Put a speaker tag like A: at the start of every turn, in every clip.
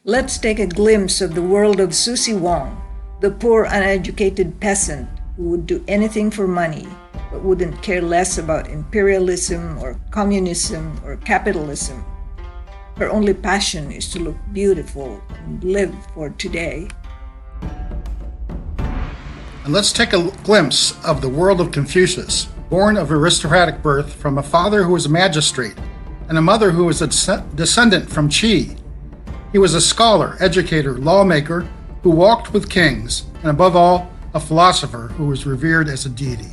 A: Let's take a glimpse of the world of Susie Wong, the poor uneducated peasant who would do anything for money, but wouldn't care less about imperialism or communism or capitalism. Her only passion is to look beautiful and live for today.
B: And let's take a glimpse of the world of Confucius, born of aristocratic birth from a father who was a magistrate and a mother who was a descendant from Qi. He was a scholar, educator, lawmaker who walked with kings, and above all, a philosopher who was revered as a deity.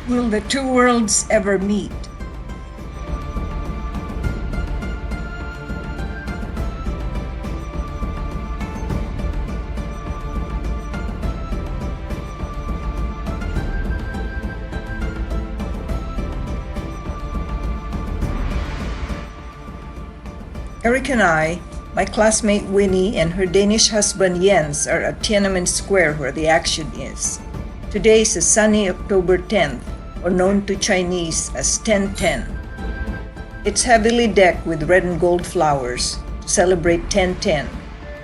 A: Will the two worlds ever meet? Eric and I, my classmate Winnie and her Danish husband Jens are at Tiananmen Square where the action is. Today is a sunny October 10th, or known to Chinese as 10/10. It's heavily decked with red and gold flowers to celebrate 10/10.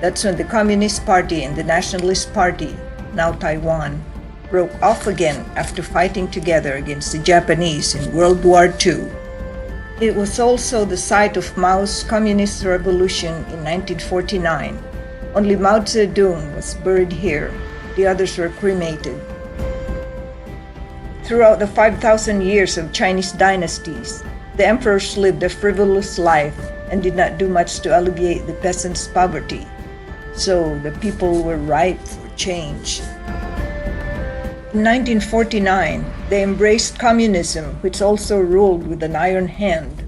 A: That's when the Communist Party and the Nationalist Party, now Taiwan, broke off again after fighting together against the Japanese in World War II. It was also the site of Mao's Communist Revolution in 1949. Only Mao Zedong was buried here. The others were cremated. Throughout the 5,000 years of Chinese dynasties, the emperors lived a frivolous life and did not do much to alleviate the peasants' poverty. So the people were ripe for change. In 1949, they embraced communism, which also ruled with an iron hand.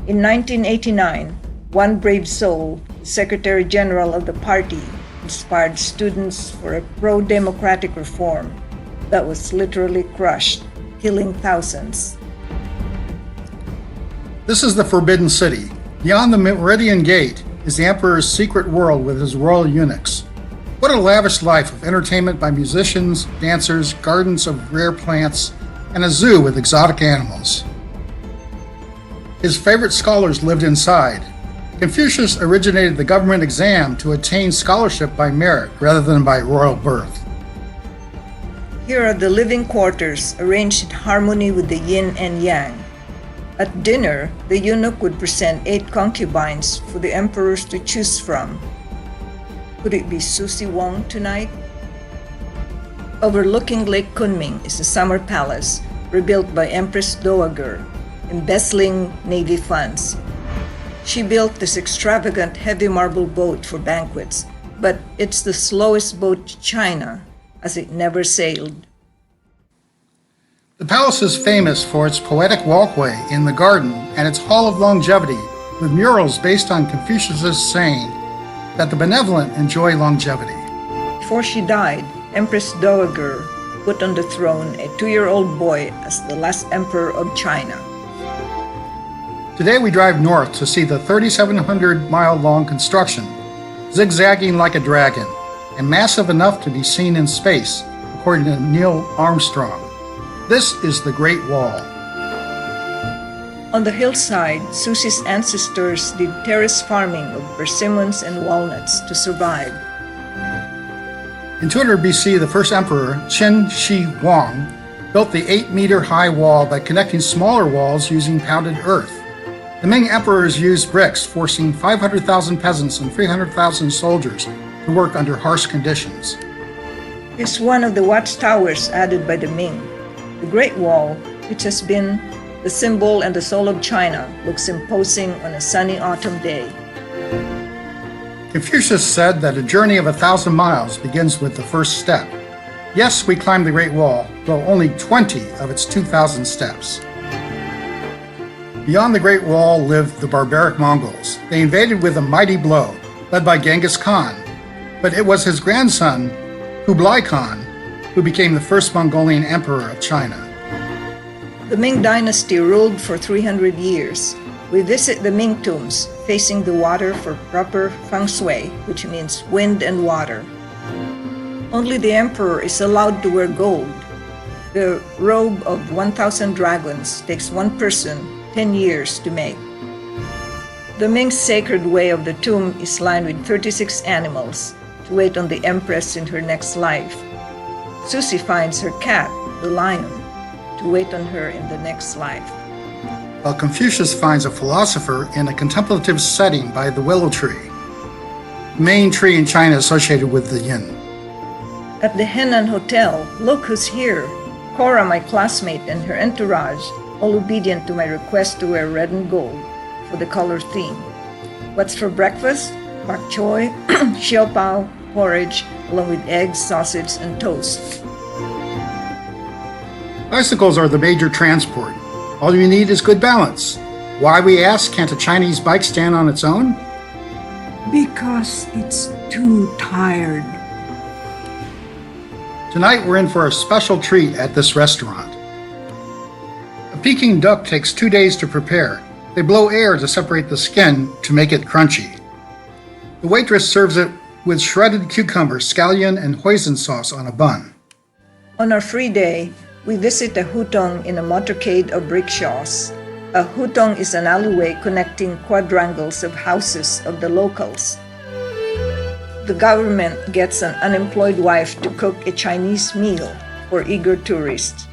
A: In 1989, one brave soul, the Secretary General of the party, inspired students for a pro-democratic reform that was literally crushed, killing thousands.
B: This is the Forbidden City. Beyond the Meridian Gate is the Emperor's secret world with his royal eunuchs. What a lavish life of entertainment by musicians, dancers, gardens of rare plants, and a zoo with exotic animals. His favorite scholars lived inside. Confucius originated the government exam to attain scholarship by merit rather than by royal birth.
A: Here are the living quarters arranged in harmony with the yin and yang. At dinner, the eunuch would present 8 concubines for the emperors to choose from. Could it be Susie Wong tonight? Overlooking Lake Kunming is the summer palace rebuilt by Empress Dowager, embezzling Navy funds. She built this extravagant heavy marble boat for banquets, but it's the slowest boat to China, as it never sailed.
B: The palace is famous for its poetic walkway in the garden and its Hall of Longevity, with murals based on Confucius' saying that the benevolent enjoy longevity.
A: Before she died, Empress Dowager put on the throne a 2-year-old boy as the last emperor of China.
B: Today we drive north to see the 3,700-mile-long construction, zigzagging like a dragon, and massive enough to be seen in space, according to Neil Armstrong. This is the Great Wall.
A: On the hillside, Susie's ancestors did terrace farming of persimmons and walnuts to survive.
B: In 200 BC, the first emperor, Qin Shi Huang, built the 8-meter-high wall by connecting smaller walls using pounded earth. The Ming emperors used bricks, forcing 500,000 peasants and 300,000 soldiers to work under harsh conditions.
A: It's one of the watchtowers added by the Ming. The Great Wall, which has been the symbol and the soul of China, looks imposing on a sunny autumn day.
B: Confucius said that a journey of 1,000 miles begins with the first step. Yes, we climbed the Great Wall, though only 20 of its 2,000 steps. Beyond the Great Wall lived the barbaric Mongols. They invaded with a mighty blow, led by Genghis Khan. But it was his grandson, Kublai Khan, who became the first Mongolian emperor of China.
A: The Ming dynasty ruled for 300 years. We visit the Ming Tombs, facing the water for proper feng shui, which means wind and water. Only the emperor is allowed to wear gold. The robe of 1,000 dragons takes one person 10 years to make. The Ming sacred way of the tomb is lined with 36 animals to wait on the empress in her next life. Susie finds her cat, the lion, to wait on her in the next life.
B: While Confucius finds a philosopher in a contemplative setting by the willow tree, the main tree in China associated with the yin.
A: At the Henan Hotel, look who's here. Cora, my classmate, and her entourage, all obedient to my request to wear red and gold for the color theme. What's for breakfast? Bok choy, xiao pao, porridge, along with eggs, sausage, and toast.
B: Bicycles are the major transport. All you need is good balance. Why, we ask, can't a Chinese bike stand on its own?
A: Because it's too tired.
B: Tonight we're in for a special treat at this restaurant. A Peking duck takes 2 days to prepare. They blow air to separate the skin to make it crunchy. The waitress serves it with shredded cucumber, scallion, and hoisin sauce on a bun.
A: On our free day, we visit a Hutong in a motorcade of rickshaws. A Hutong is an alleyway connecting quadrangles of houses of the locals. The government gets an unemployed wife to cook a Chinese meal for eager tourists,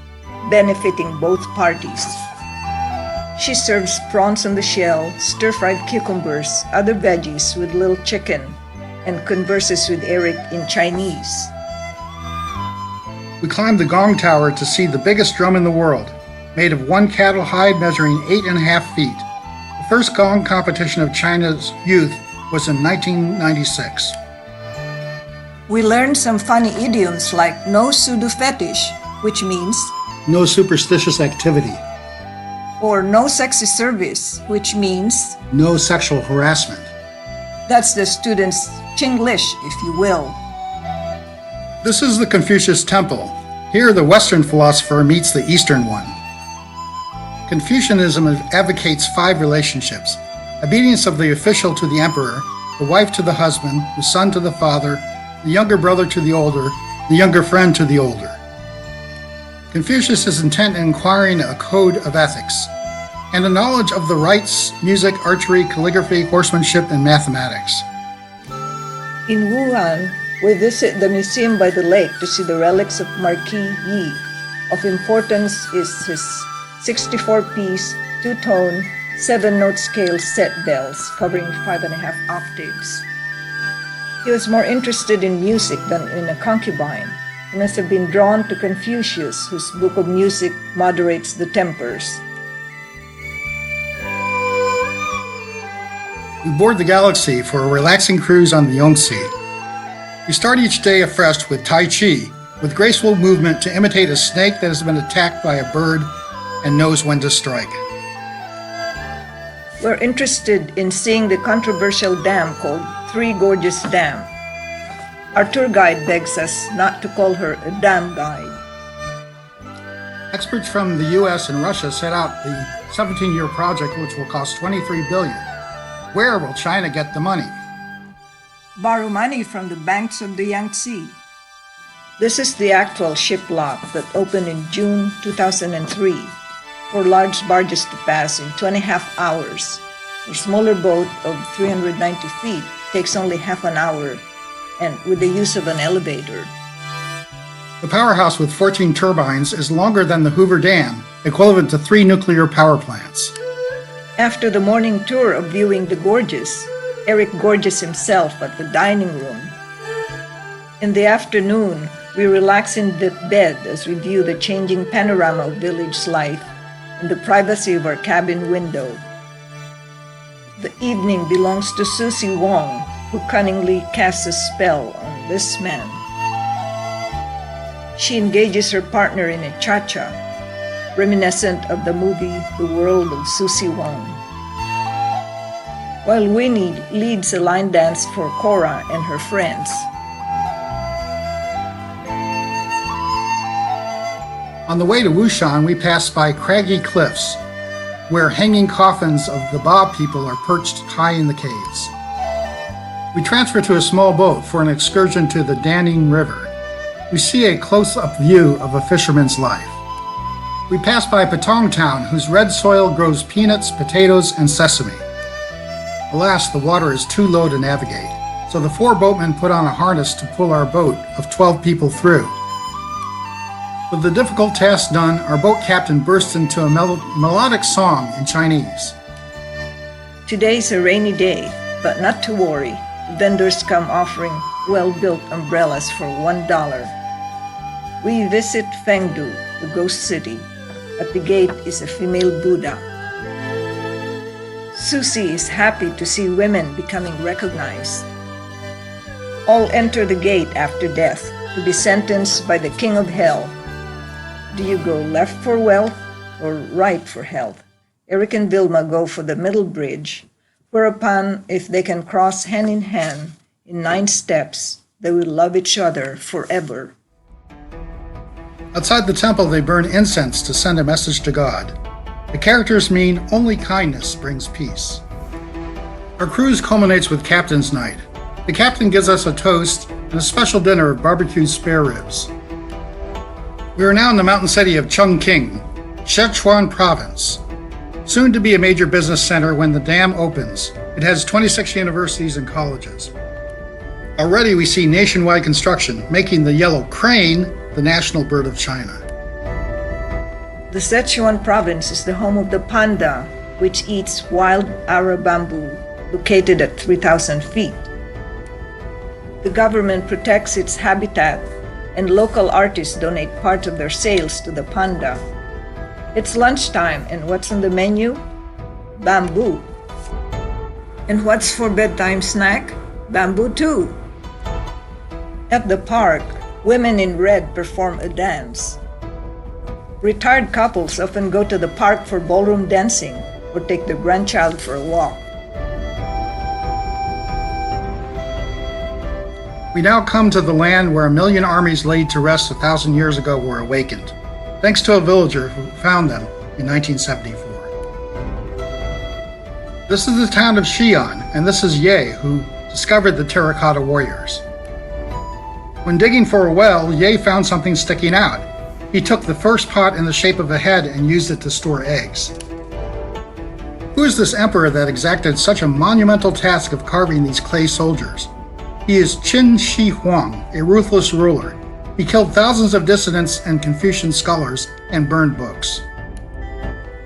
A: benefiting both parties. She serves prawns on the shell, stir-fried cucumbers, other veggies with little chicken, and converses with Eric in Chinese.
B: We climb the gong tower to see the biggest drum in the world, made of one cattle hide measuring 8.5 feet. The first gong competition of China's youth was in 1996.
A: We learned some funny idioms like no pseudo fetish, which means
B: No superstitious activity.
A: or no sexy service, which means
B: No sexual harassment.
A: that's the students' Chinglish, if you will.
B: This is the Confucius Temple. Here the Western philosopher meets the Eastern one. Confucianism advocates 5 relationships: obedience of the official to the emperor, the wife to the husband, the son to the father, the younger brother to the older, the younger friend to the older. Confucius is intent in acquiring a code of ethics and a knowledge of the rites, music, archery, calligraphy, horsemanship, and mathematics.
A: In Wuhan, we visit the museum by the lake to see the relics of Marquis Yi. Of importance is his 64-piece, 2-tone, 7-note scale set bells covering 5.5 octaves. He was more interested in music than in a concubine. He must have been drawn to Confucius, whose book of music moderates the tempers.
B: We board the Galaxy for a relaxing cruise on the Yangtze. We start each day afresh with Tai Chi, with graceful movement to imitate a snake that has been attacked by a bird and knows when to strike.
A: We're interested in seeing the controversial dam called Three Gorges Dam. Our tour guide begs us not to call her a dam guide.
B: Experts from the US and Russia set out the 17-year project, which will cost $23 billion. Where will China get the money?
A: Borrow money from the banks of the Yangtze. This is the actual ship lock that opened in June 2003 for large barges to pass in 2.5 hours. A smaller boat of 390 feet takes only half an hour, and with the use of an elevator.
B: The powerhouse with 14 turbines is longer than the Hoover Dam, equivalent to 3 nuclear power plants.
A: After the morning tour of viewing the gorges, Eric gorges himself at the dining room. In the afternoon, we relax in the bed as we view the changing panorama of village life in the privacy of our cabin window. The evening belongs to Susie Wong, who cunningly casts a spell on this man. She engages her partner in a cha-cha, reminiscent of the movie The World of Susie Wong. While Winnie leads a line dance for Cora and her friends.
B: On the way to Wushan, we pass by craggy cliffs, where hanging coffins of the Ba people are perched high in the caves. We transfer to a small boat for an excursion to the Danning River. We see a close-up view of a fisherman's life. We pass by Hutong town, whose red soil grows peanuts, potatoes, and sesame. Alas, the water is too low to navigate, so the 4 boatmen put on a harness to pull our boat of 12 people through. With the difficult task done, our boat captain burst into a melodic song in Chinese.
A: Today's a rainy day, but not to worry. Vendors come offering well-built umbrellas for $1. We visit Fengdu, the ghost city. At the gate is a female Buddha. Susie is happy to see women becoming recognized. All enter the gate after death to be sentenced by the king of hell. Do you go left for wealth or right for health? Eric and Vilma go for the middle bridge, whereupon, if they can cross hand in hand in 9 steps, they will love each other forever.
B: Outside the temple, they burn incense to send a message to God. The characters mean only kindness brings peace. Our cruise culminates with Captain's Night. The captain gives us a toast and a special dinner of barbecued spare ribs. We are now in the mountain city of Chongqing, Sichuan province. Soon to be a major business center when the dam opens. It has 26 universities and colleges. Already we see nationwide construction, making the yellow crane the national bird of China.
A: The Sichuan province is the home of the panda, which eats wild ara bamboo, located at 3,000 feet. The government protects its habitat, and local artists donate part of their sales to the panda. It's lunchtime, and what's on the menu? Bamboo. And what's for bedtime snack? Bamboo too. At the park, women in red perform a dance. Retired couples often go to the park for ballroom dancing or take their grandchild for a walk.
B: We now come to the land where 1,000,000 armies laid to rest 1,000 years ago were awakened, thanks to a villager who found them in 1974. This is the town of Xian, and this is Ye, who discovered the terracotta warriors. When digging for a well, Ye found something sticking out. He took the first pot in the shape of a head and used it to store eggs. Who is this emperor that exacted such a monumental task of carving these clay soldiers? He is Qin Shi Huang, a ruthless ruler. He killed thousands of dissidents and Confucian scholars and burned books.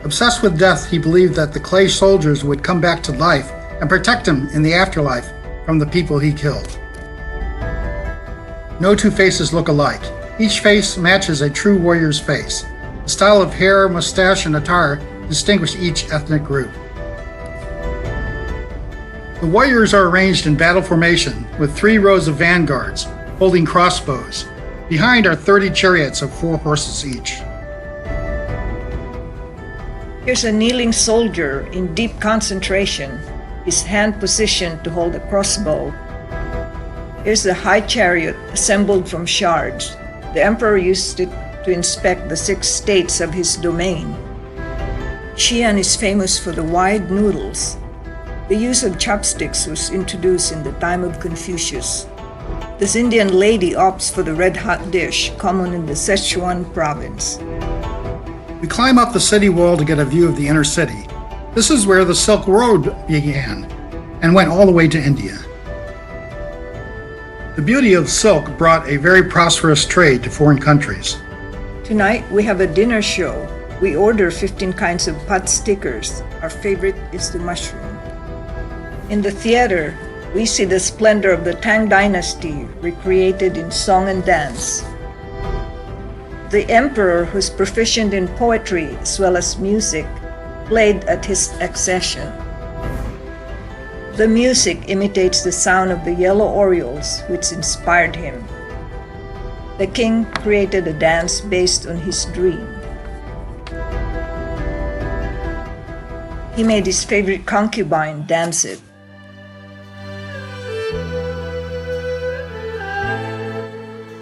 B: Obsessed with death, he believed that the clay soldiers would come back to life and protect him in the afterlife from the people he killed. No 2 faces look alike. Each face matches a true warrior's face. The style of hair, mustache, and attire distinguish each ethnic group. The warriors are arranged in battle formation with 3 rows of vanguards holding crossbows. Behind are 30 chariots of 4 horses each.
A: Here's a kneeling soldier in deep concentration, his hand positioned to hold a crossbow. Here's the high chariot assembled from shards. The emperor used it to inspect the 6 states of his domain. Xian is famous for the wide noodles. The use of chopsticks was introduced in the time of Confucius. This Indian lady opts for the red-hot dish, common in the Sichuan province.
B: We climb up the city wall to get a view of the inner city. This is where the Silk Road began and went all the way to India. The beauty of silk brought a very prosperous trade to foreign countries.
A: Tonight we have a dinner show. We order 15 kinds of pot stickers. Our favorite is the mushroom. In the theater, we see the splendor of the Tang Dynasty recreated in song and dance. The emperor, who's proficient in poetry as well as music, played at his accession. The music imitates the sound of the yellow orioles, which inspired him. The king created a dance based on his dream. He made his favorite concubine dance it.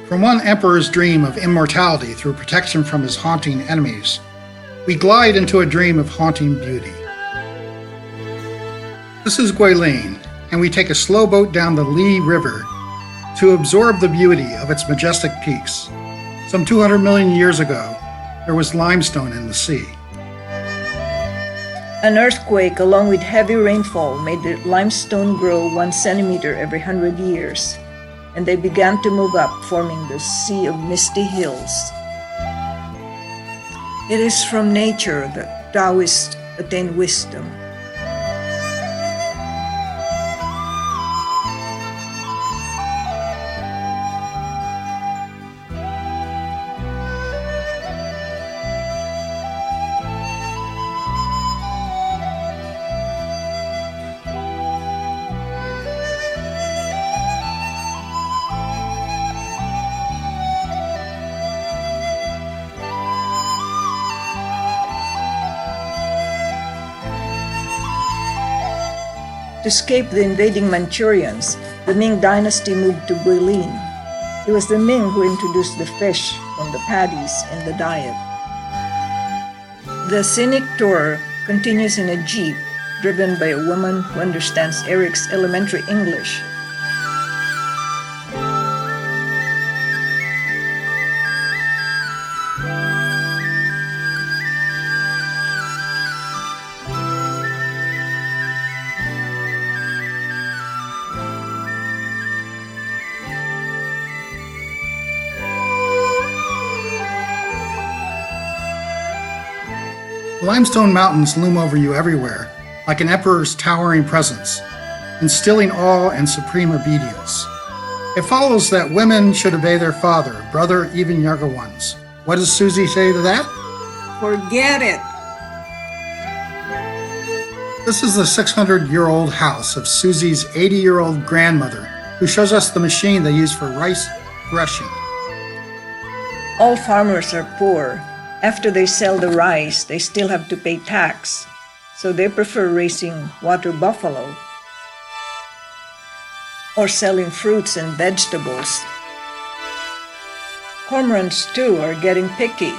B: From one emperor's dream of immortality through protection from his haunting enemies, we glide into a dream of haunting beauty. This is Guilin, and we take a slow boat down the Li River to absorb the beauty of its majestic peaks. Some 200 million years ago, there was limestone in the sea.
A: An earthquake along with heavy rainfall made the limestone grow 1 centimeter every 100 years, and they began to move up, forming the Sea of Misty Hills. It is from nature that Taoists attain wisdom. To escape the invading Manchurians, the Ming dynasty moved to Guilin. It was the Ming who introduced the fish from the paddies in the diet. The scenic tour continues in a jeep driven by a woman who understands Eric's elementary English.
B: The limestone mountains loom over you everywhere, like an emperor's towering presence, instilling awe and supreme obedience. It follows that women should obey their father, brother, even younger ones. What does Susie say to that?
A: Forget it!
B: This is the 600-year-old house of Susie's 80-year-old grandmother, who shows us the machine they use for rice threshing.
A: All farmers are poor. After they sell the rice, they still have to pay tax, so they prefer raising water buffalo or selling fruits and vegetables. Cormorants, too, are getting picky.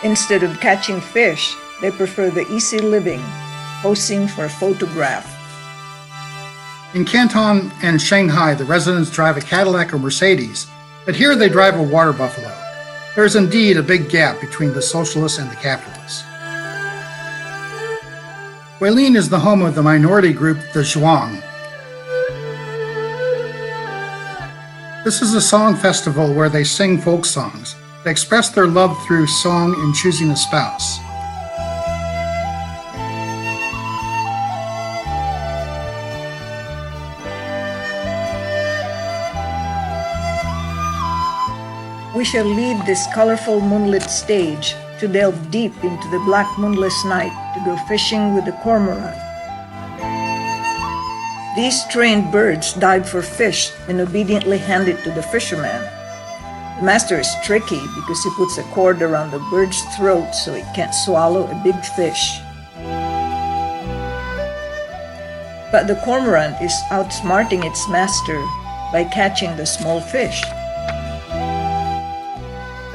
A: Instead of catching fish, they prefer the easy living, posing for a photograph.
B: In Canton and Shanghai, the residents drive a Cadillac or Mercedes, but here they drive a water buffalo. There is indeed a big gap between the socialists and the capitalists. Guilin is the home of the minority group, the Zhuang. This is a song festival where they sing folk songs. They express their love through song in choosing a spouse.
A: We shall leave this colorful moonlit stage to delve deep into the black moonless night to go fishing with the cormorant. These trained birds dive for fish and obediently hand it to the fisherman. The master is tricky because he puts a cord around the bird's throat so it can't swallow a big fish. But the cormorant is outsmarting its master by catching the small fish.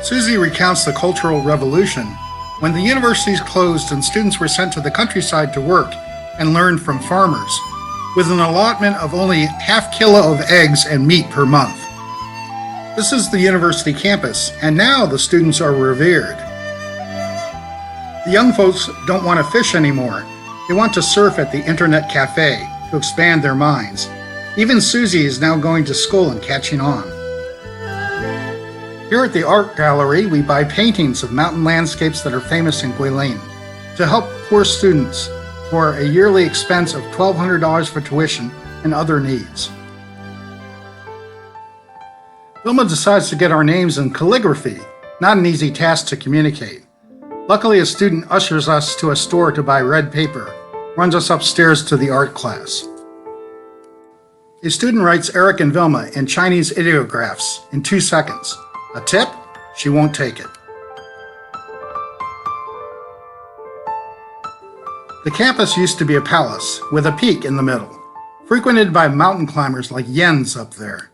B: Susie recounts the Cultural Revolution, when the universities closed and students were sent to the countryside to work and learn from farmers, with an allotment of only half kilo of eggs and meat per month. This is the university campus, and now the students are revered. The young folks don't want to fish anymore. They want to surf at the internet cafe to expand their minds. Even Susie is now going to school and catching on. Here at the art gallery, we buy paintings of mountain landscapes that are famous in Guilin to help poor students for a yearly expense of $1,200 for tuition and other needs. Vilma decides to get our names in calligraphy, not an easy task to communicate. Luckily, a student ushers us to a store to buy red paper, runs us upstairs to the art class. A student writes Eric and Vilma in Chinese ideographs in 2 seconds. A tip? She won't take it. The campus used to be a palace with a peak in the middle, frequented by mountain climbers like Jens up there.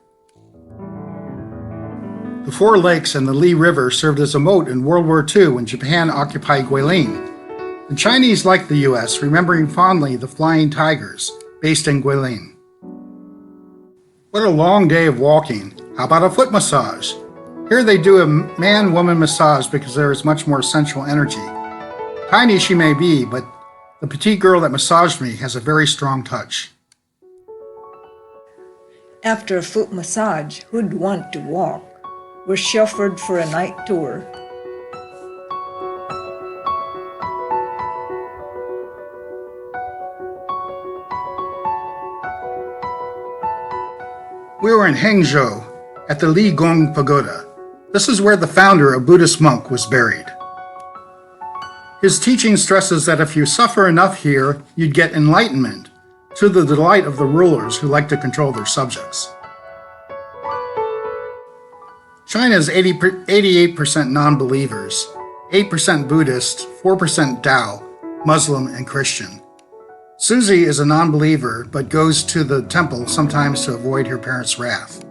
B: The 4 lakes and the Li River served as a moat in World War II when Japan occupied Guilin. The Chinese liked the US, remembering fondly the Flying Tigers, based in Guilin. What a long day of walking. How about a foot massage? Here they do a man-woman massage because there is much more sensual energy. Tiny she may be, but The petite girl that massaged me has a very strong touch.
A: After a foot massage, who'd want to walk? We're chauffeured for a night tour.
B: We were in Hangzhou at the Li Gong Pagoda. This is where the founder, a Buddhist monk, was buried. His teaching stresses that if you suffer enough here, you'd get enlightenment, to the delight of the rulers who like to control their subjects. China is 88% non-believers, 8% Buddhist, 4% Tao, Muslim, and Christian. Susie is a non-believer, but goes to the temple sometimes to avoid her parents' wrath.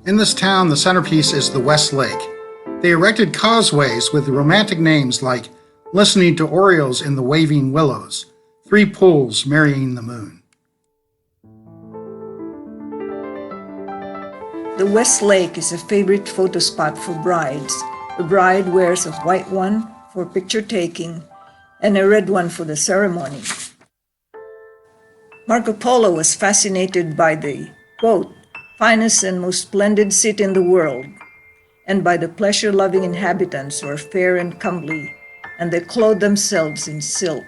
B: In this town, the centerpiece is the West Lake. They erected causeways with romantic names like Listening to Orioles in the Waving Willows, Three Pools Marrying the Moon.
A: The West Lake is a favorite photo spot for brides. The bride wears a white one for picture taking and a red one for the ceremony. Marco Polo was fascinated by the, quote, finest and most splendid city in the world, and by the pleasure-loving inhabitants who are fair and comely, and they clothe themselves in silk.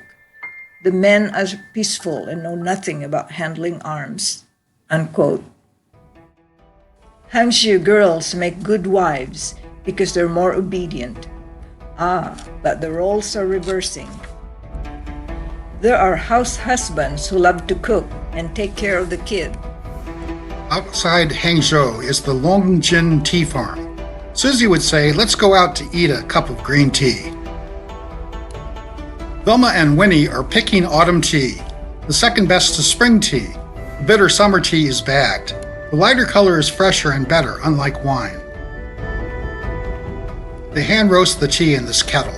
A: The men are peaceful and know nothing about handling arms, unquote. Hangzhou girls make good wives because they're more obedient. But the roles are reversing. There are house husbands who love to cook and take care of the kid.
B: Outside Hangzhou is the Longjin Tea Farm. Susie would say, let's go out to eat a cup of green tea. Vilma and Winnie are picking autumn tea. The second best to spring tea. The bitter summer tea is bagged. The lighter color is fresher and better, unlike wine. They hand roast the tea in this kettle.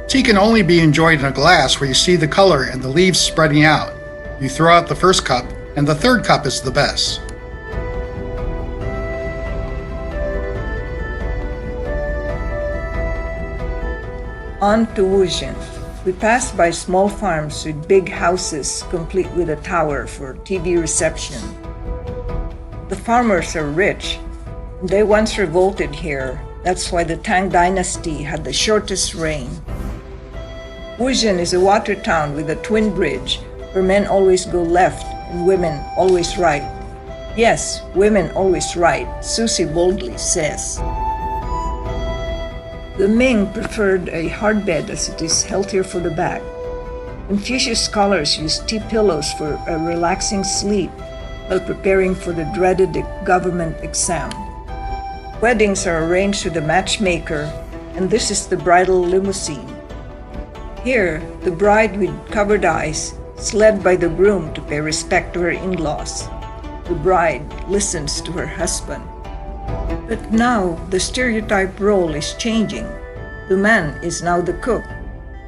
B: Tea can only be enjoyed in a glass where you see the color and the leaves spreading out. You throw out the first cup, and the third cup is the best.
A: On to Wuzhen. We passed by small farms with big houses, complete with a tower for TV reception. The farmers are rich. They once revolted here. That's why the Tang Dynasty had the shortest reign. Wuzhen is a water town with a twin bridge, where men always go left and women always right. Yes, women always right, Susie boldly says. The Ming preferred a hard bed as it is healthier for the back. Confucius scholars used tea pillows for a relaxing sleep while preparing for the dreaded government exam. Weddings are arranged with a matchmaker, and this is the bridal limousine. Here, the bride with covered eyes is led by the groom to pay respect to her in-laws. The bride listens to her husband. But now, the stereotype role is changing. The man is now the cook.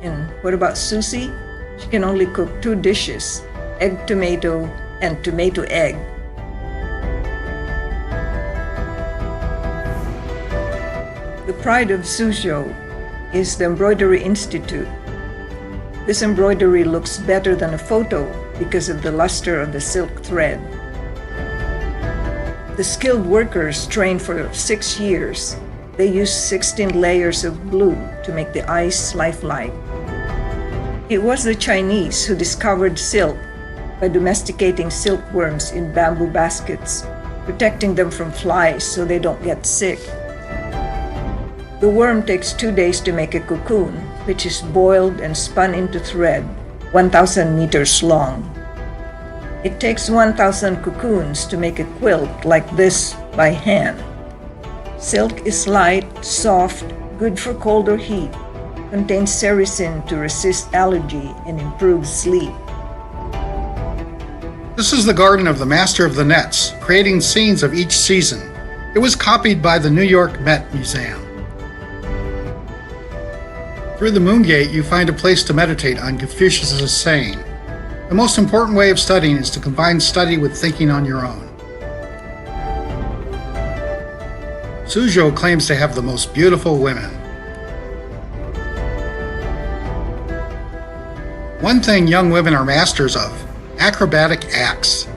A: And what about Susie? She can only cook 2 dishes, egg tomato and tomato egg. The pride of Suzhou is the Embroidery Institute. This embroidery looks better than a photo because of the luster of the silk thread. The skilled workers train for 6 years. They use 16 layers of glue to make the ice lifelike. It was the Chinese who discovered silk by domesticating silkworms in bamboo baskets, protecting them from flies so they don't get sick. The worm takes 2 days to make a cocoon, which is boiled and spun into thread, 1,000 meters long. It takes 1,000 cocoons to make a quilt like this by hand. Silk is light, soft, good for cold or heat, contains sericin to resist allergy and improve sleep.
B: This is the garden of the Master of the Nets, creating scenes of each season. It was copied by the New York Met Museum. Through the Moon Gate, you find a place to meditate on Confucius' saying, the most important way of studying is to combine study with thinking on your own. Suzhou claims to have the most beautiful women. One thing young women are masters of: acrobatic acts.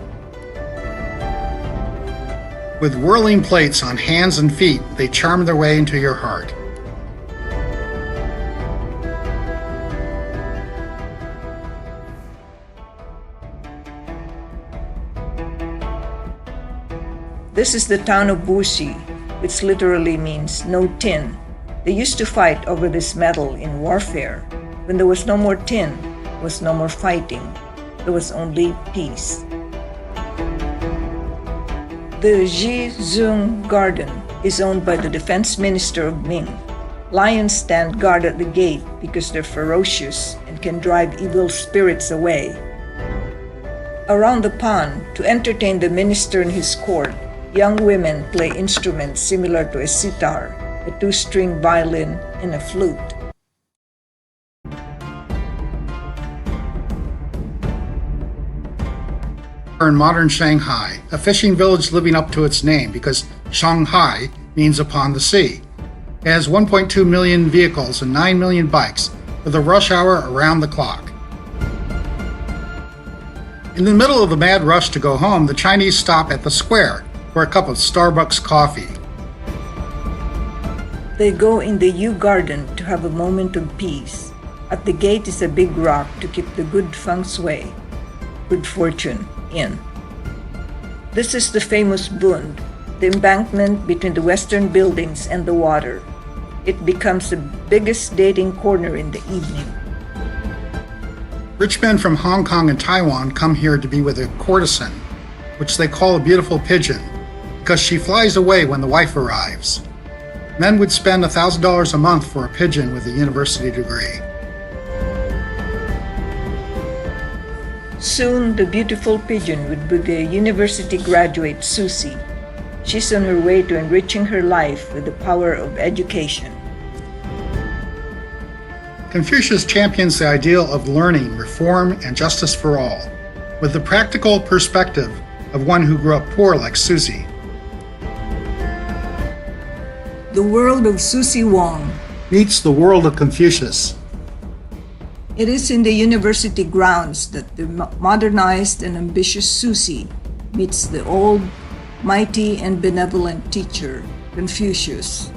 B: With whirling plates on hands and feet, they charm their way into your heart.
A: This is the town of Wuxi, which literally means no tin. They used to fight over this metal in warfare. When there was no more tin, there was no more fighting. There was only peace. The Zhizung Garden is owned by the defense minister of Ming. Lions stand guard at the gate because they're ferocious and can drive evil spirits away. Around the pond, to entertain the minister and his court, young women play instruments similar to a sitar, a two-string violin, and a flute.
B: In modern Shanghai, a fishing village living up to its name because Shanghai means upon the sea. It has 1.2 million vehicles and 9 million bikes, with a rush hour around the clock. In the middle of the mad rush to go home, the Chinese stop at the square for a cup of Starbucks coffee.
A: They go in the Yew Garden to have a moment of peace. At the gate is a big rock to keep the good feng shui, good fortune, in. This is the famous Bund, the embankment between the western buildings and the water. It becomes the biggest dating corner in the evening.
B: Rich men from Hong Kong and Taiwan come here to be with a courtesan, which they call a beautiful pigeon, because she flies away when the wife arrives. Men would spend $1,000 a month for a pigeon with a university degree.
A: Soon, the beautiful pigeon would be the university graduate Susie. She's on her way to enriching her life with the power of education.
B: Confucius champions the ideal of learning, reform, and justice for all, with the practical perspective of one who grew up poor like Susie.
A: The world of Susie Wong
B: Meets the world of Confucius.
A: It is in the university grounds that the modernized and ambitious Susie meets the old, mighty and benevolent teacher, Confucius.